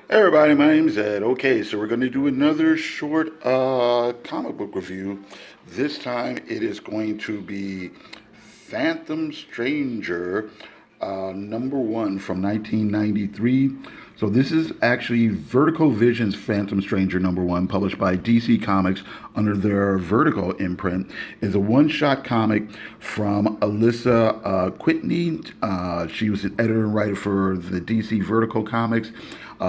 Hey everybody, my name is Ed. Okay, so we're going to do another short comic book review. This time it is going to be Phantom Stranger #1 from 1993. So this is actually Vertigo Vision's Phantom Stranger #1, published by DC Comics under their Vertigo imprint. Is a one-shot comic from Alyssa Whitney. She was an editor and writer for the DC Vertigo comics.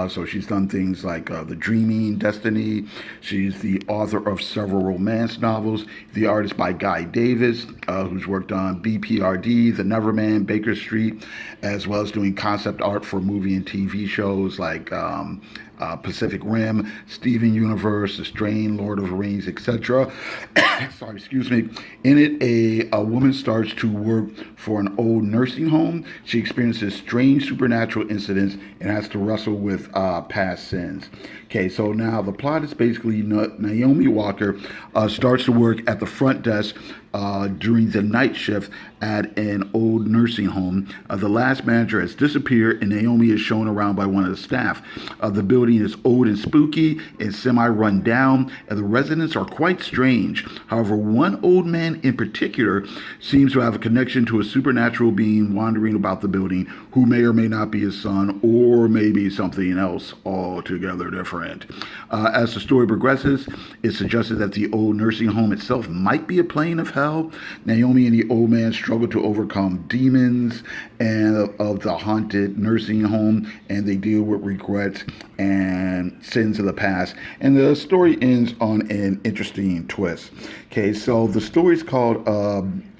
So she's done things like The Dreaming, Destiny. She's the author of several romance novels. The artist by Guy Davis, who's worked on BPRD, The Neverman, Baker Street, as well as doing concept art for movie and TV shows like Pacific Rim, Steven Universe, The Strain, Lord of the Rings, etc. Sorry, excuse me. In it, a woman starts to work for an old nursing home. She experiences strange supernatural incidents and has to wrestle with past sins. Okay, so now the plot is basically Naomi Walker starts to work at the front desk during the night shift at an old nursing home. The last manager has disappeared, and Naomi is shown around by one of the staff. The building is old and spooky and semi-run down, and the residents are quite strange. However, one old man in particular seems to have a connection to a supernatural being wandering about the building, who may or may not be his son, or maybe something else altogether different. As the story progresses, it's suggested that the old nursing home itself might be a plane of hell. Naomi and the old man struggle to overcome demons and of the haunted nursing home, and they deal with regrets and sins of the past. And the story ends on an interesting twist. Okay, so the story is called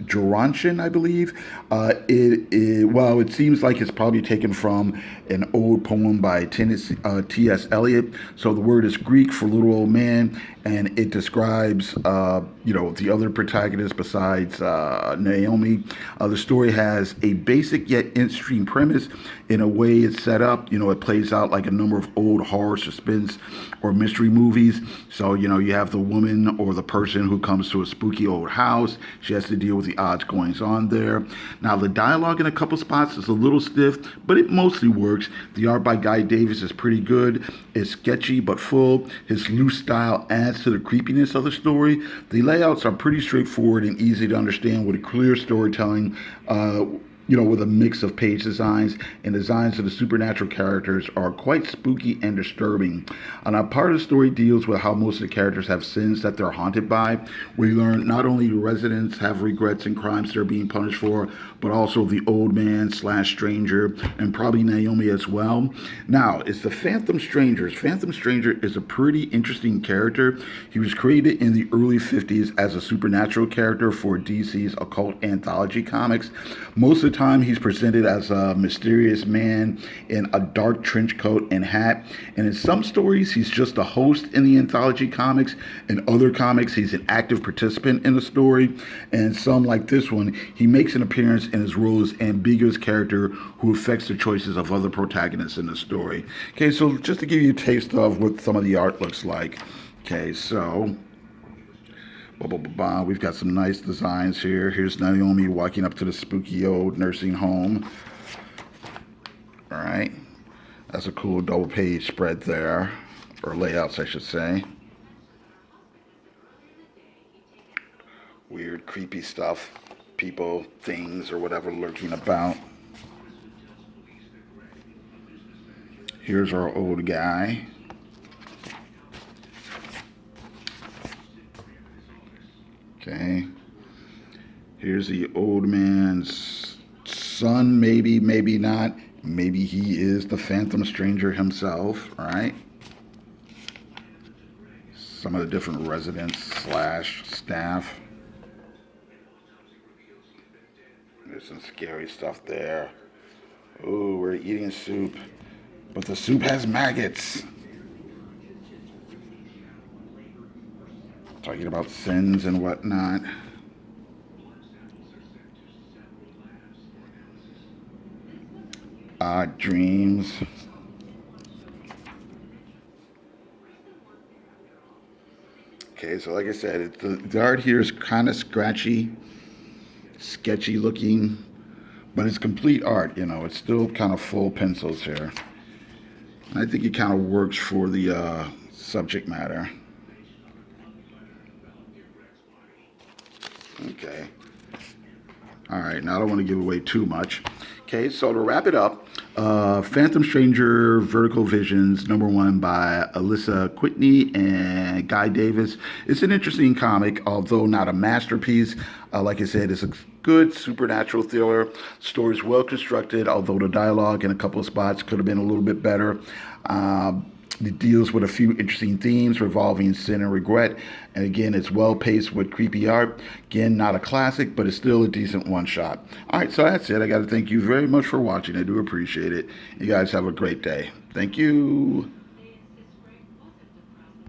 Gerontian, I believe. Well, it seems like it's probably taken from an old poem by T.S. Eliot. So the word is Greek for little old man, and it describes, the other protagonist besides Naomi. The story has a basic yet interesting premise. In a way, it's set up. It plays out like a number of old horror, suspense, or mystery movies. So, you have the woman or the person who comes to a spooky old house. She has to deal with the odds goings on there. Now, the dialogue in a couple spots is a little stiff, but it mostly works. The art by Guy Davis is pretty good. It's sketchy but full. His loose style adds to the creepiness of the story. The layouts are pretty straightforward and easy to understand with a clear storytelling. With a mix of page designs, and designs of the supernatural characters are quite spooky and disturbing. Now, part of the story deals with how most of the characters have sins that they're haunted by. We learn not only do residents have regrets and crimes they're being punished for, but also the old man / stranger, and probably Naomi as well. Now, it's the Phantom Strangers. Phantom Stranger is a pretty interesting character. He was created in the early 50s as a supernatural character for DC's occult anthology comics. Most of the time, he's presented as a mysterious man in a dark trench coat and hat. And in some stories, he's just a host in the anthology comics. In other comics, he's an active participant in the story. And some, like this one, he makes an appearance in his role as ambiguous character who affects the choices of other protagonists in the story. Okay, so just to give you a taste of what some of the art looks like. Okay, so we've got some nice designs here. Here's Naomi walking up to the spooky old nursing home. All right. That's a cool double page spread there, or layouts, I should say. Weird, creepy stuff. People, things, or whatever lurking about. Here's our old guy. Okay. Here's the old man's son, maybe, maybe not. Maybe he is the Phantom Stranger himself, right? Some of the different residents / staff. There's some scary stuff there. Ooh, we're eating soup. But the soup has maggots. Talking about sins and whatnot. Odd dreams. Okay, so like I said, the art here is kind of scratchy, sketchy looking, but it's complete art, It's still kind of full pencils here. I think it kind of works for the subject matter. Okay. All right, now I don't want to give away too much. Okay, so to wrap it up, Phantom Stranger Vertical Visions, #1 by Alyssa Whitney and Guy Davis. It's an interesting comic, although not a masterpiece. Like I said, it's a good supernatural thriller. Story's well constructed, although the dialogue in a couple of spots could have been a little bit better. It deals with a few interesting themes revolving sin and regret. And again, it's well paced with creepy art. Again, not a classic, but it's still a decent one shot. All right, so that's it. I got to thank you very much for watching. I do appreciate it. You guys have a great day. Thank you.